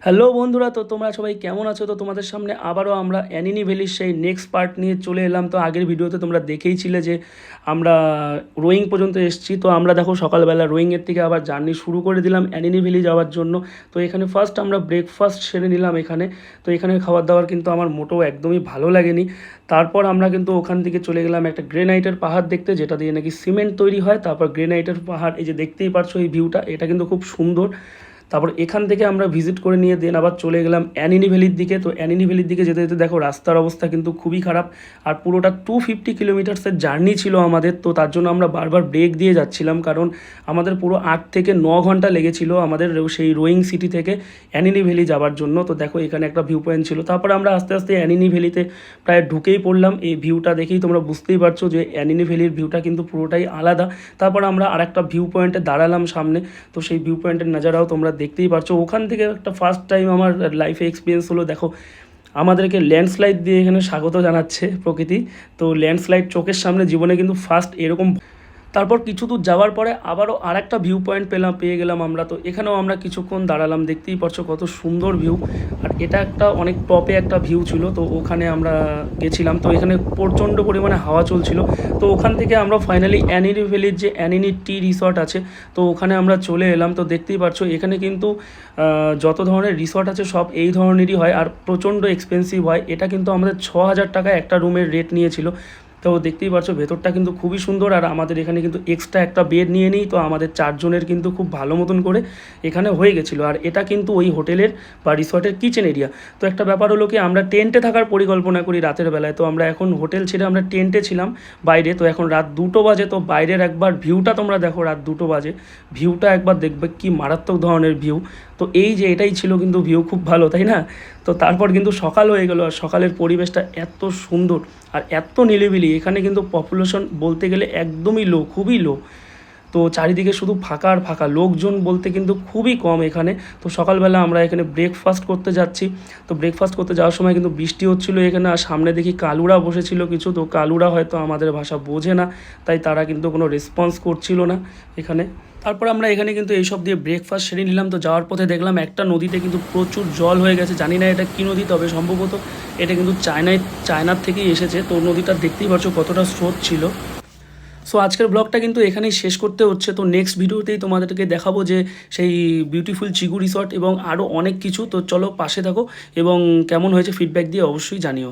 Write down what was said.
Hello বন্ধুরা, তো তোমরা সবাই কেমন আছো? তো তোমাদের সামনে আবারও আমরা অ্যানিনি ভ্যালির সেই নেক্সট পার্ট নিয়ে চলে এলাম। তো আগের ভিডিওতে তোমরা দেখেইছিলে যে আমরা রোয়িং পর্যন্ত এসেছি। তো আমরা দেখো সকালবেলা রোয়িংয়ের থেকে আবার জার্নি শুরু করে দিলাম অ্যানিনি ভ্যালি যাওয়ার জন্য। তো এখানে ফার্স্ট আমরা ব্রেকফাস্ট সেরে নিলাম এখানে। তো এখানে খাবার দাবার কিন্তু আমার মোটেও একদমই ভালো লাগেনি। তারপর আমরা কিন্তু ওখান থেকে চলে গেলাম একটা গ্রেনাইটের পাহাড় দেখতে, যেটা দিয়ে নাকি সিমেন্ট তৈরি হয়। তারপর গ্রেনাইটের পাহাড়, এই যে দেখতেই পারছো এই ভিউটা, এটা কিন্তু খুব সুন্দর। তারপর এখান থেকে আমরা ভিজিট করে নিয়ে দেন আবার চলে গেলাম অ্যানিনি ভ্যালির দিকে। তো অ্যানিনি ভ্যালির দিকে যেতে যেতে দেখো রাস্তার অবস্থা কিন্তু খুবই খারাপ, আর পুরোটা 250 কিলোমিটার্সের জার্নি ছিল আমাদের। তো তার জন্য আমরা বারবার ব্রেক দিয়ে যাচ্ছিলাম, কারণ আমাদের পুরো 8 থেকে 9 ঘন্টা লেগেছিল আমাদের সেই রোয়িং সিটি থেকে অ্যানিনি ভ্যালি যাওয়ার জন্য। তো দেখো এখানে একটা ভিউ পয়েন্ট ছিল। তারপর আমরা আস্তে আস্তে অ্যানিনি ভ্যালিতে প্রায় ঢুকেই পড়লাম। এই ভিউটা দেখেই তোমরা বুঝতেই পারছো যে অ্যানিনি ভ্যালির ভিউটা কিন্তু পুরোটাই আলাদা। তারপর আমরা আরেকটা ভিউ পয়েন্টে দাঁড়ালাম সামনে। তো সেই ভিউ পয়েন্টের নজারাও তোমরা দেখতেই পারছো। ওখান থেকে একটা ফার্স্ট টাইম আমার লাইফে এক্সপিরিয়েন্স হলো। দেখো আমাদেরকে ল্যান্ডস্লাইড দিয়ে এখানে স্বাগত জানাচ্ছে প্রকৃতি। তো ল্যান্ডস্লাইড চোখের সামনে জীবনে কিন্তু ফার্স্ট এরকম। তারপর কিছু দূর যাওয়ার পরে আবারও আরেকটা ভিউ পয়েন্ট পেয়ে গেলাম আমরা। তো এখানেও আমরা কিছুক্ষণ দাঁড়ালাম, দেখতেই পারছো কত সুন্দর ভিউ। আর এটা একটা অনেক টপে একটা ভিউ ছিল। তো ওখানে আমরা গেছিলাম। তো এখানে প্রচণ্ড পরিমাণে হাওয়া চলছিল। তো ওখান থেকে আমরা ফাইনালি অ্যানিনি ভ্যালির যে অ্যানিনি টি রিসর্ট আছে, তো ওখানে আমরা চলে এলাম। তো দেখতেই পারছো এখানে কিন্তু যত ধরনের রিসর্ট আছে সব এই ধরনেরই হয়, আর প্রচণ্ড এক্সপেন্সিভ হয়। এটা কিন্তু আমাদের 6,000 টাকা একটা রুমের রেট নিয়েছিল। তো দেখতেই পাচ্ছ ভেতরটা কিন্তু খুবই সুন্দর। আর আমাদের এখানে কিন্তু এক্সট্রা একটা বেড নিয়ে নিই, তো আমাদের 4 জনের কিন্তু খুব ভালো মতন করে এখানে হয়ে গেছিলো। আর এটা কিন্তু ওই হোটেলের বা রিসর্টের কিচেন এরিয়া। তো একটা ব্যাপার হলো কি, আমরা টেন্টে থাকার পরিকল্পনা করি রাতের বেলায়। তো আমরা এখন হোটেল ছেড়ে আমরা টেন্টে ছিলাম বাইরে। তো এখন রাত 2টো বাজে। তো বাইরের একবার ভিউটা তোমরা দেখো, রাত 2টো বাজে ভিউটা একবার দেখবে কি মারাত্মক ধরনের ভিউ। তো এই যে এটাই ছিল কিন্তু ভিউ, খুব ভালো তাই না? তো তারপর কিন্তু সকাল হয়ে গেল, আর সকালের পরিবেশটা এত সুন্দর আর এত নিরিবিলি। এখানে কিন্তু পপুলেশন বলতে গেলে একদমই লো, খুবই লো। তো চারিদিকে শুধু ফাঁকা আর ফাঁকা, লোকজন বলতে কিন্তু খুবই কম এখানে। তো সকালবেলা আমরা এখানে ব্রেকফাস্ট করতে যাচ্ছি। তো ব্রেকফাস্ট করতে যাওয়ার সময় কিন্তু বৃষ্টি হচ্ছিলো এখানে। আর সামনে দেখি কালুরা বসেছিল কিছু। তো কালুরা হয়তো আমাদের ভাষা বোঝে না, তাই তারা কিন্তু কোনো রেসপন্স করছিল না এখানে। তারপর আমরা এখানে কিন্তু এইসব দিয়ে ব্রেকফাস্ট সেরে নিলাম। তো যাওয়ার পথে দেখলাম একটা নদীতে কিন্তু প্রচুর জল হয়ে গেছে। জানি না এটা কী নদী, তবে সম্ভবত এটা কিন্তু চায়নার থেকেই এসেছে। তো নদীটা দেখতেই পাচ্ছ কতটা স্রোত ছিল। সো আজকের ব্লগটা কিন্তু এখানেই শেষ করতে হচ্ছে। তো নেক্সট ভিডিওতেই তোমাদেরকে দেখাবো যে সেই বিউটিফুল চিগু রিসর্ট এবং আরও অনেক কিছু। তো চলো পাশে থাকো এবং কেমন হয়েছে ফিডব্যাক দিয়ে অবশ্যই জানিও।